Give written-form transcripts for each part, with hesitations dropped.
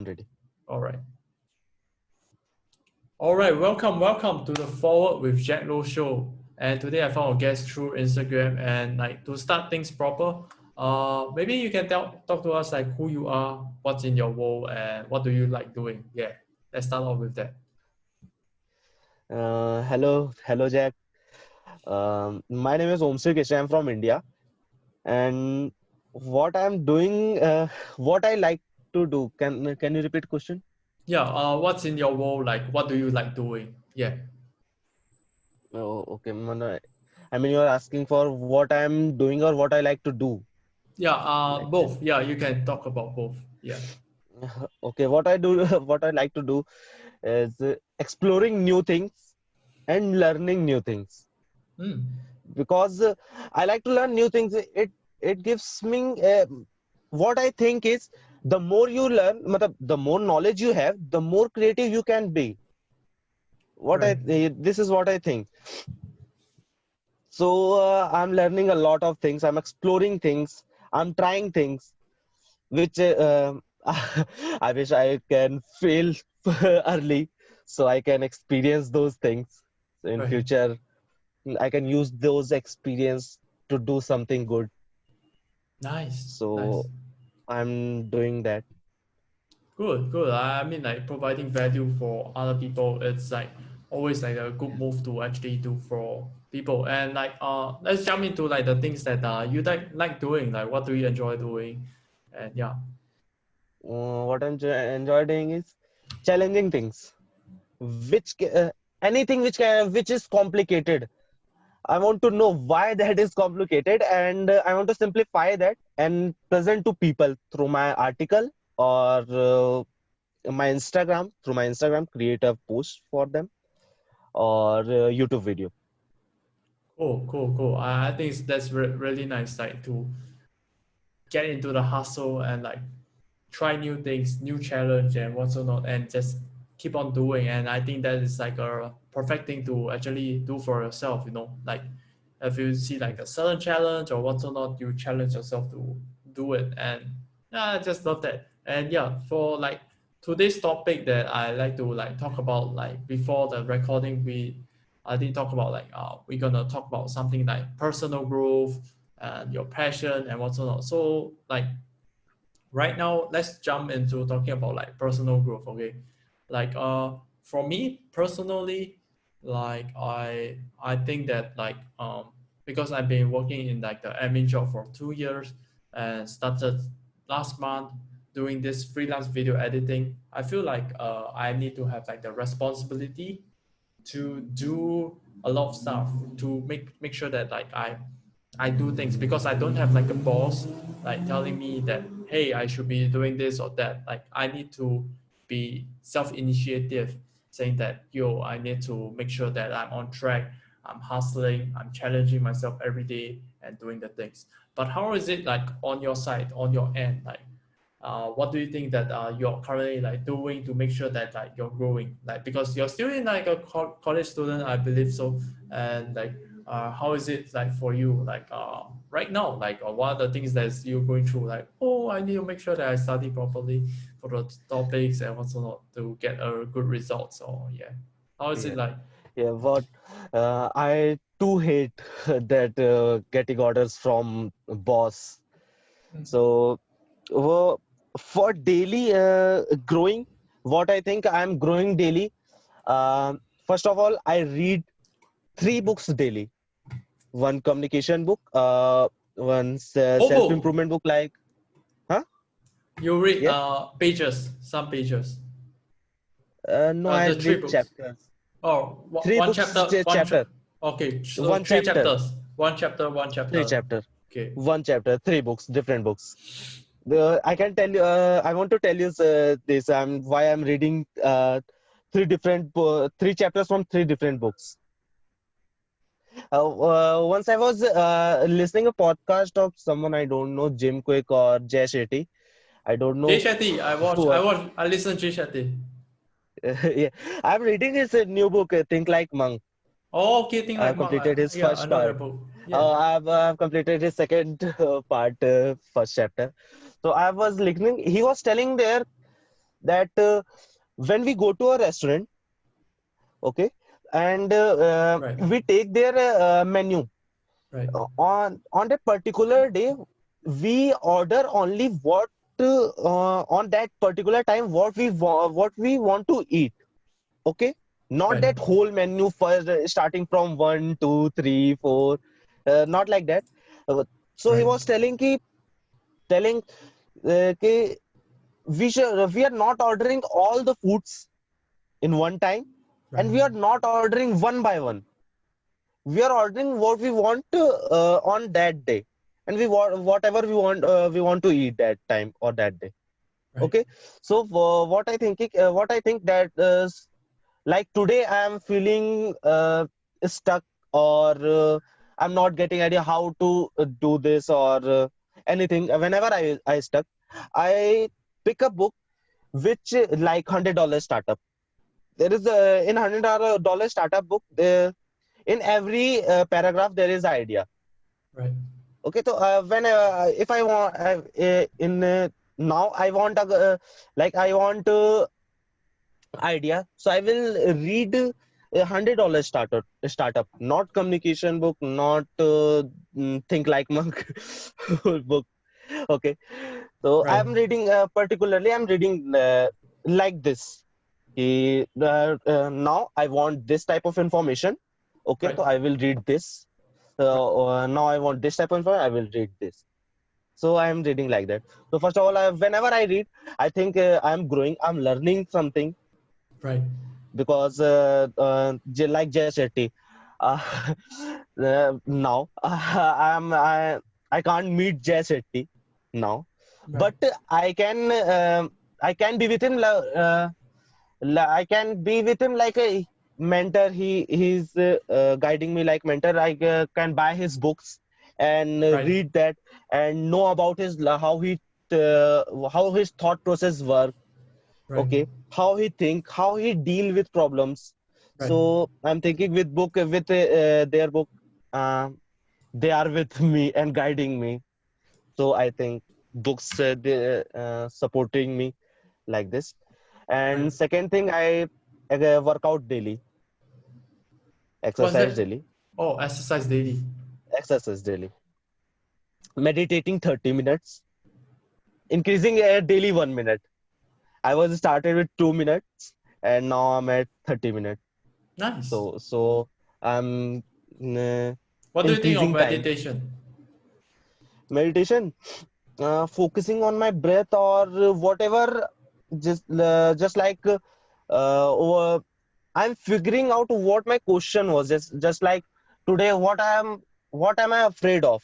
Ready. All right. All right. Welcome to the Forward with Jack Low show. And today I found a guest through Instagram. And like to start things proper, maybe you can talk to us like who you are, what's in your role, and what do you like doing. Yeah, let's start off with that. Hello, Jack. My name is Omsri Keshe. I'm from India, and what I'm doing, what I like to do. Can you repeat question? Yeah. What's in your role? Like, what do you like doing? Yeah. Oh, okay. I mean, you're asking for what I'm doing or what I like to do. Yeah. Like that. Both. Yeah, you can talk about both. Yeah. Okay, what I do, what I like to do is exploring new things and learning new things Mm. because I like to learn new things. It gives me what I think is the more you learn, the more knowledge you have, the more creative you can be. Right. This is what I think. So I'm learning a lot of things. I'm exploring things. I'm trying things, which I wish I can fail early so I can experience those things in Right. future. I can use those experience to do something good. Nice. Nice. So I'm doing that. Good, good. I mean, like providing value for other people, it's like always like a good move to actually do for people. And like, let's jump into like the things that you like doing. Like, what do you enjoy doing? And yeah. What enjoy doing is challenging things, anything which is complicated. I want to know why that is complicated, and I want to simplify that and present to people through my article or my Instagram. Through my Instagram, create a post for them or YouTube video. Cool, cool, cool. I think that's really nice. Like to get into the hustle and like try new things, new challenge, and whatnot, and just keep on doing. And I think that is like a perfect thing to actually do for yourself. Like if you see like a certain challenge or whatnot, you challenge yourself to do it. And yeah, I just love that. And yeah, for like today's topic that I like to like talk about, like before the recording, I did talk about like we're gonna talk about something like personal growth and your passion and whatnot. So like right now let's jump into talking about like personal growth. Okay, like for me personally, like I think that like because I've been working in like the admin job for 2 years and started last month doing this freelance video editing. I feel like I need to have like the responsibility to do a lot of stuff to make sure that like I do things because I don't have like a boss like telling me that hey I should be doing this or that. Like I need to be self-initiative, saying that yo I need to make sure that I'm on track, I'm hustling, I'm challenging myself every day and doing the things. But how is it like on your side, on your end? Like what do you think that you're currently like doing to make sure that like you're growing, like because you're still in like a college student, I believe so. And like how is it like for you like right now, like what are the things that you're going through, like oh I need to make sure that I study properly for the topics and what's not to get a good result. So yeah, how is it Yeah, like? yeah. What I too hate that getting orders from boss. So well, for daily growing, what I think I'm growing daily. First of all, I read three books daily. One communication book, one Whole self book improvement book. Like, huh? you read Yeah. pages, some pages, No, I the three read books. chapters. Oh, Three one books, chapter, chapter. okay, so One three chapter. chapters, one chapter, one Three chapter. chapter. Okay. One chapter. Three books. Different books. I can tell you. I want to tell you this. Why I'm reading three chapters from three different books. Once I was listening a podcast of someone I don't know, Jim Quick or Jay Shetty. I don't Jay know Shetty, who. I listen Jay Shetty. Yeah, I'm reading his new book, Think Like Monk. Oh, okay, think like I've Mark. completed his Yeah, I first know part. that book. Yeah. I've completed his second part, first chapter. So I was listening. He was telling there. that when we go to a restaurant, okay, and Right. we take their menu Right. on that particular day, we order only what on that particular time what we want to eat, okay, not Right. that whole menu for starting from 1 2 3 4, not like that. Uh, so he Right. was telling कि we are not ordering all the foods in one time, Right. and we are not ordering one by one. We are ordering what we want on that day, and we want whatever we want to eat that time or that day. Right. Okay, so what I think that like today I am feeling stuck, or I'm not getting idea how to do this, or anything. Whenever I stuck, I pick a book which like $100 startup. There is a in $100 startup book. In every paragraph there is idea. Right. Okay, so when if I want in now I want a like I want idea, so I will read $100 startup, not communication book, not think like monk book. Okay, so Right. I'm reading particularly I'm reading like this. Now I want this type of information. Okay, Right. so I will read this. Now I want this type of information. I will read this. So I am reading like that. So first of all, whenever I read, I think I am growing. I'm learning something, Right. because like Jay Shetty, uh, now I can't meet Jay Shetty now, Right. but I can be with him. I can be with him like a mentor. He's guiding me like mentor. I can buy his books and Right. read that and know about his how his thought process work. Right. Okay, how he think, how he deal with problems. Right. So I'm thinking with book with their book, uh, they are with me and guiding me. So I think books they supporting me like this. Right. And second thing, I work out daily, What's exercise that? daily, Oh, exercise daily. exercise daily, meditating 30 minutes, increasing daily 1 minute. I was started with 2 minutes, and now I'm at 30 minutes. Nice. So I'm uh, What do you think of increasing time. meditation? Meditation, focusing on my breath or whatever, just like over, I'm figuring out what my question was. Just like today, what am I afraid of?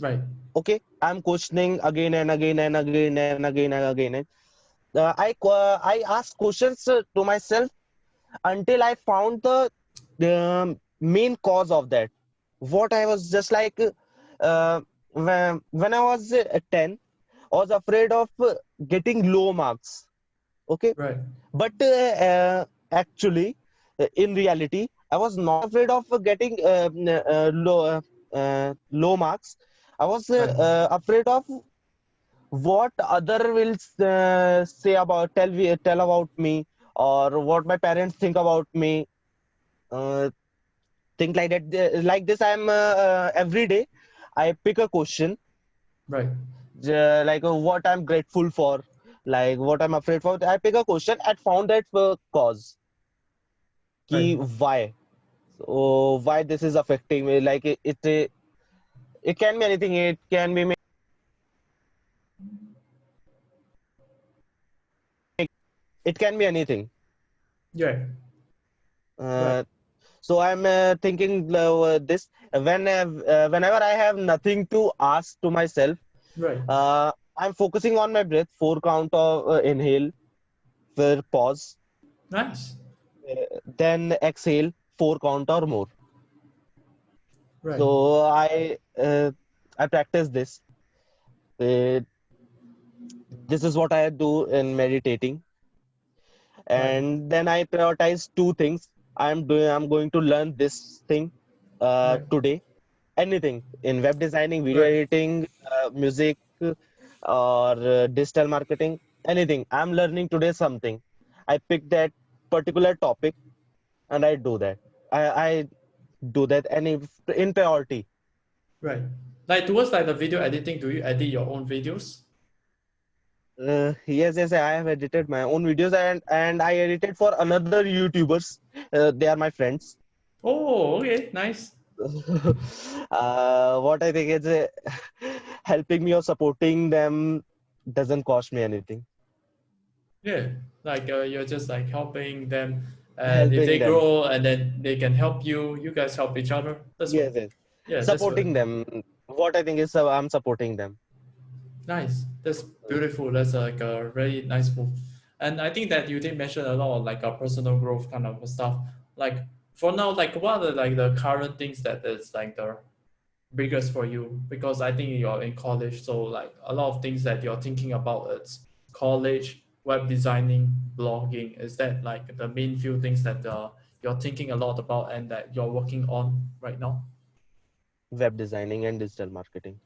Right. Okay, I'm questioning again and again and again and again and again. I ask questions to myself until I found the main cause of that. What I was just like when I was 10, I was afraid of getting low marks. Okay, Right. but actually, in reality, I was not afraid of getting low marks. I was Right. afraid of what other will tell about me, or what my parents think about me. Uh, think like that. Like this, I'm every day I pick a question, Right. like what I'm grateful for, like what I'm afraid for. I pick a question and found that cause. Right. Ki why? So why this is affecting me? Like it can be anything. It can be it can be anything. Yeah. Right. Uh, so I'm thinking this whenever I have nothing to ask to myself. Right. I'm focusing on my breath. 4 count of inhale, फिर pause, Nice. then exhale, 4 count or more. Right. So I practice this. Uh, this is what I do in meditating, Right. and then I prioritize two things. I'm going to learn this thing Right. today. Anything in web designing, video Right. editing, music, or digital marketing. anything. I'm learning today something. I pick that particular topic and I do that. I do that and if, in priority. Right. Like towards like the video editing, do you edit your own videos? Yes, I have edited my own videos and I edited for another YouTubers. They are my friends. Oh, okay, nice. What I think is helping me or supporting them doesn't cost me anything. Yeah, like you're just like helping them, and if Helping they them. grow, and then they can help you. You guys help each other. That's what. Yes. Yeah, that's what. Supporting them. What I think is I'm supporting them. Nice. That's beautiful. That's like a very nice move. And I think that you did mention a lot of like a personal growth kind of stuff. Like for now, like what are like the current things that is like the biggest for you? Because I think you're in college, so like a lot of things that you're thinking about it's college, web designing, blogging. Is that like the main few things that you're thinking a lot about and that you're working on right now? Web designing and digital marketing.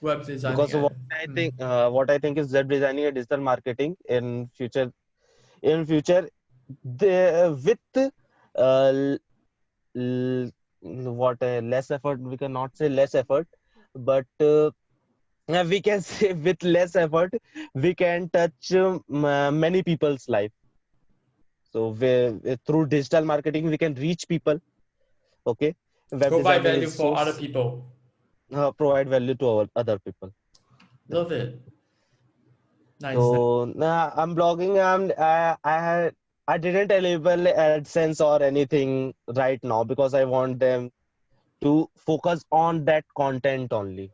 Web designing Because and what I think is web designing and digital marketing in future the with uh, l- what less effort, we cannot say less effort, but we can say with less effort we can touch many people's life. So through digital marketing we can reach people. Okay, web provide designing value is so for other people. provide value to our other people. Yeah. Love it. Nice. So I'm blogging. I didn't enable AdSense or anything right now because I want them to focus on that content only.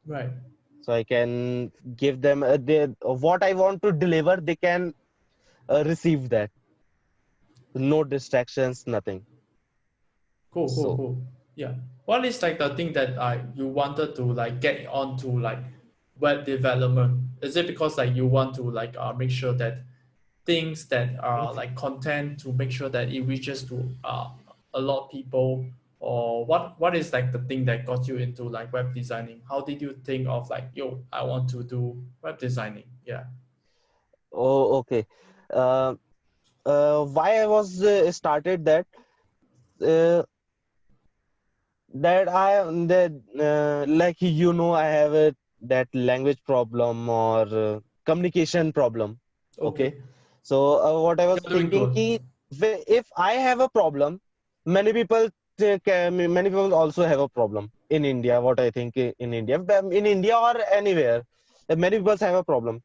Right. So I can give them what I want to deliver. They can receive that. No distractions, nothing. Cool, cool, So cool. Yeah. What is like the thing that you wanted to like get onto like web development? Is it because like you want to like make sure that things that are like content to make sure that it reaches to a lot of people, or what is like the thing that got you into like web designing? How did you think of like, yo, I want to do web designing? Yeah. oh, okay. Uh, why I was started that uh, that I that like I have that language problem or communication problem. Okay, Okay. so what I was You're doing thinking good. if I have a problem, many people many people also have a problem in India. What I think in India, in India or anywhere, many people have a problem.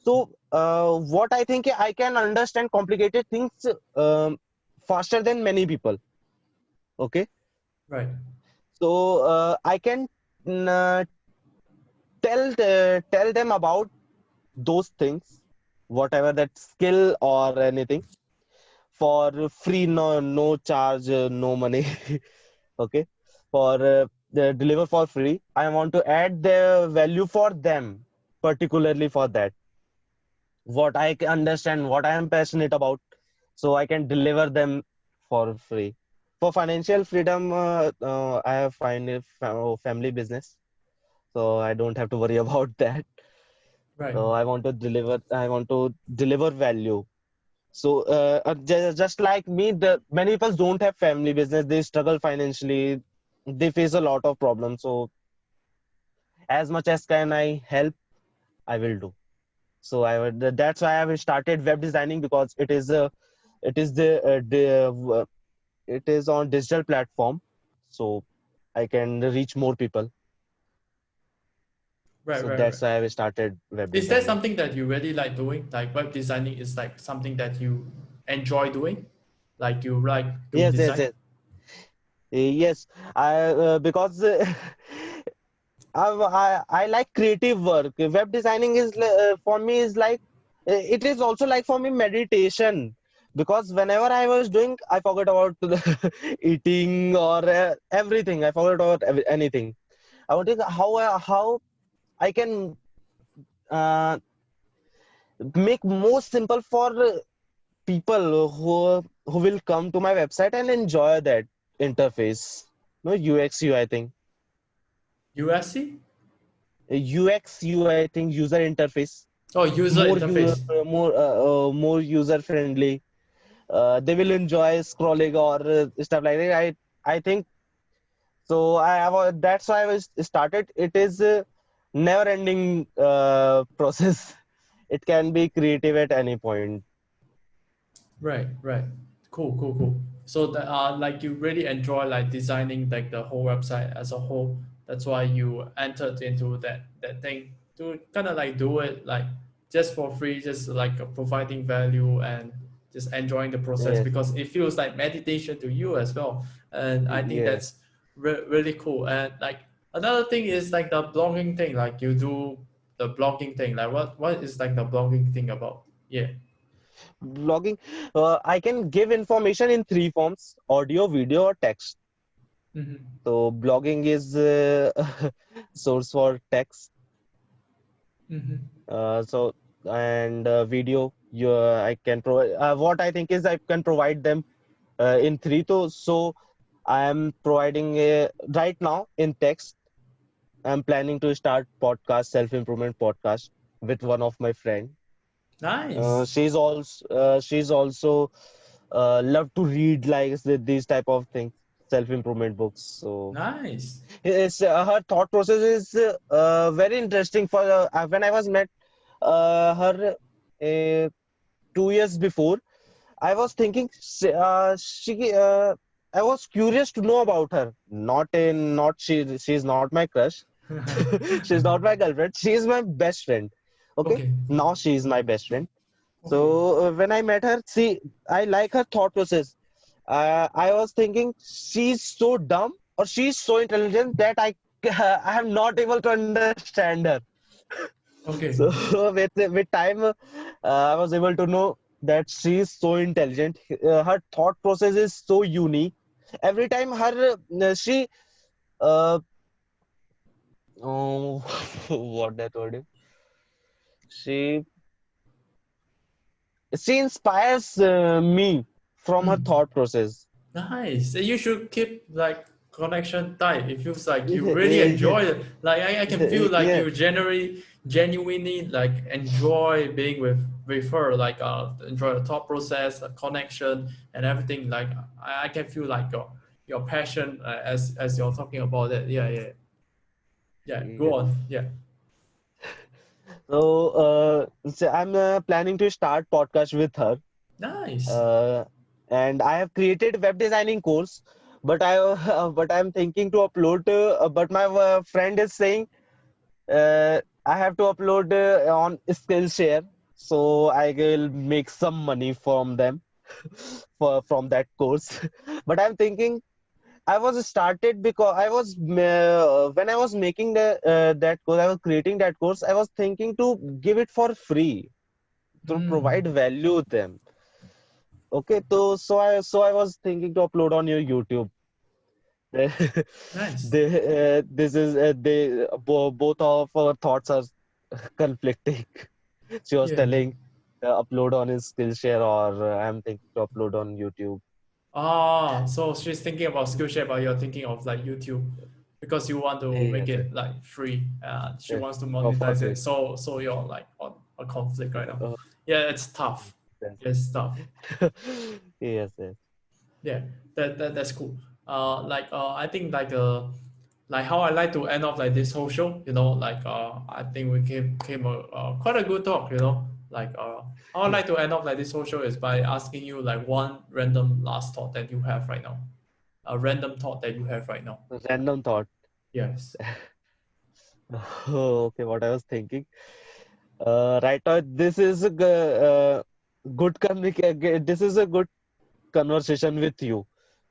So what I think I can understand complicated things faster than many people. Okay, Right. so I can uh, tell them about those things, whatever that skill or anything, for free, no charge, no money. Okay, for deliver for free. I want to add the value for them, particularly for that. What I can understand, what I am passionate about, so I can deliver them for free. For financial freedom, I have find a family business, so I don't have to worry about that. Right. So I want to deliver value. So just like me, the many people don't have family business. They struggle financially. They face a lot of problems. So as much as can I help, I will do. So that's why I have started web designing, because it is it is on digital platform, so I can reach more people. Right. So Right. that's Right. why I started web Is that designing. something that you really like doing? Like web designing is like something that you enjoy doing? Like you like to Yes, yes, design? yes. Yes, I because I like creative work. Web designing is for me is like it is also like for me meditation, because whenever I was doing, I forgot about the eating or everything. I forgot about anything. I want to how I can uh, make more simple for people who will come to my website and enjoy that interface. No UX UI thing. USC? UX UI thing, user interface. Oh, user interface. more user friendly. They will enjoy scrolling or stuff like that. I think so. That's why I was started. It is a never ending process. It can be creative at any point. Right, right. Cool, cool, cool. So that like you really enjoy like designing like the whole website as a whole. That's why you entered into that thing to kind of like do it like just for free, just like providing value and just enjoying the process Yes, because it feels like meditation to you as well. And I think yes. that's really cool. And like another thing is like the blogging thing. Like you do the blogging thing. Like what is like the blogging thing about? Yeah. Blogging, I can give information in three forms: audio, video, or text. Mm-hmm. So blogging is source for text. Mm-hmm. So and video, I can provide. What I think is I can provide them in three. So I am providing right now in text. I'm planning to start podcast, self improvement podcast with one of my friend. Nice. She's also love to read like these type of things, self improvement books. So Nice. her thought process is very interesting. For when I was met her 2 years before, I was thinking she I was curious to know about her. Not she's not my crush. She's not my girlfriend. She is my best friend. Okay, Okay. now she is my best friend. So Okay. when I met her, see, I like her thought process. I was thinking she's so dumb or she's so intelligent that I am not able to understand her. So Okay. with time, I was able to know that she is so intelligent. Her thought process is so unique. Every time she uh oh, what that word is? She she inspires me from her Mm. thought process. Nice. You should keep like connection tight. It feels like you really Yeah, enjoy it. Like I can feel like yeah, you genuinely like enjoy being with her. Like enjoy the thought process, the connection, and everything. Like I can feel like your passion as you're talking about it. Yeah, yeah, yeah. Go yeah. on. Yeah. So I'm planning to start podcast with her. Nice. Uh, and I have created web designing course, but but I'm thinking to upload. But my friend is saying I have to upload on Skillshare, so I will make some money from them from that course. But I'm thinking I was started because when I was making that course, I was creating that course. I was thinking to give it for free to Mm. provide value to them. Okay, so I was thinking to upload on your YouTube. Nice. This is both of our thoughts are conflicting. She was Yeah. telling upload on his Skillshare, or I'm thinking to upload on YouTube. Ah, so she's thinking about Skillshare, but you're thinking of like YouTube because you want to make Yes, it like free. She yes, wants to for monetize it. free. So you're like on a conflict right now. Uh, Yeah, it's tough. yes, It's tough. yes, yes. Yeah, that's cool. I think like how I like to end off like this whole show. I think we came quite a good talk. How I like to end off like this whole show is by asking you like one random last thought that you have right now. A random thought that you have right now. Random thought. Yes. Okay, what I was thinking. Right now, this is a good this is a good conversation with you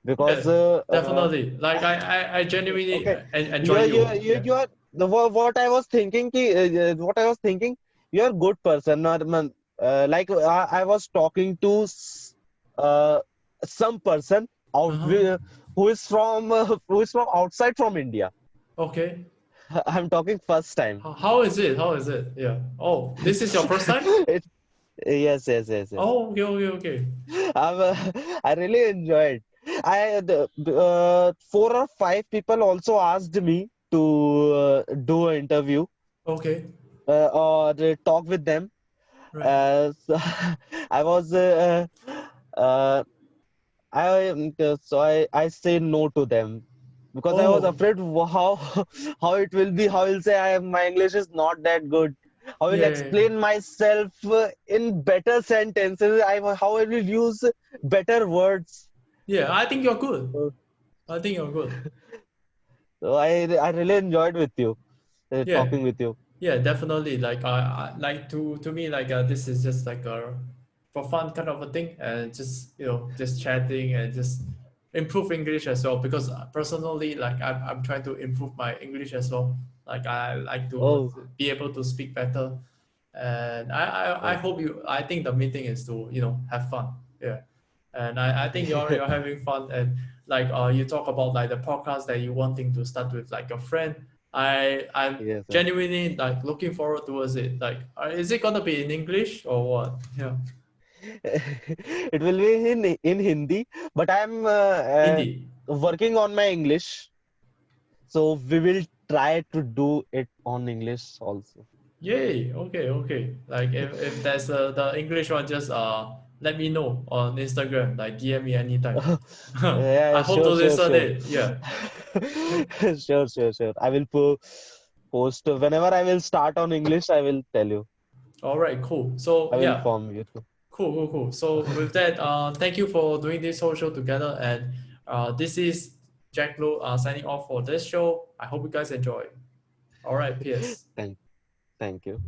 because Yeah, definitely. Like I genuinely okay, enjoy you. Yeah. you are what I was thinking what I was thinking, you're a good person, or like I was talking to uh, some person out Uh-huh. who is from outside from India. Okay. I'm talking first time. How is it? How is it? Yeah. Oh, this is your first time? it, yes, yes, yes, yes. Oh, okay, okay, okay. I really enjoyed. Four or five people also asked me to do an interview. Okay. or talk with them. Right. So I was uh, I say no to them because I was Oh, afraid how how it will be. How will say my English is not that good. I will yeah. explain myself in better sentences. How I will use better words. Yeah, I think you're good. So, I think you're good. I really enjoyed with you Yeah. talking with you. Yeah, definitely. Like like to me, like this is just like a for fun kind of a thing, and just just chatting and just improve English as well. Because personally, like I'm trying to improve my English as well. Like I like to Oh, be able to speak better, and I oh. hope you. I think the main thing is to have fun. Yeah, and I think you're having fun, and like you talk about like the podcast that you wanting to start with like your friend. I'm Yes, sir. genuinely like looking forward towards it. Like, is it gonna be in English or what? Yeah, It will be in Hindi, but I'm Hindi. working on my English, so we will try to do it on English also. Yay! Okay, okay. Like if there's the English one, just let me know on Instagram. Like DM me anytime. I Yeah, hope to sure, sure, listen sure. it. Yeah. Sure, sure, sure. I will post whenever I will start on English. I will tell you. All right. Cool. So I will yeah. inform you. Cool. Cool. Cool. So with that, thank you for doing this whole show together. And this is Jack Lu signing off for this show. I hope you guys enjoy. All right. Peace. Thank, thank you.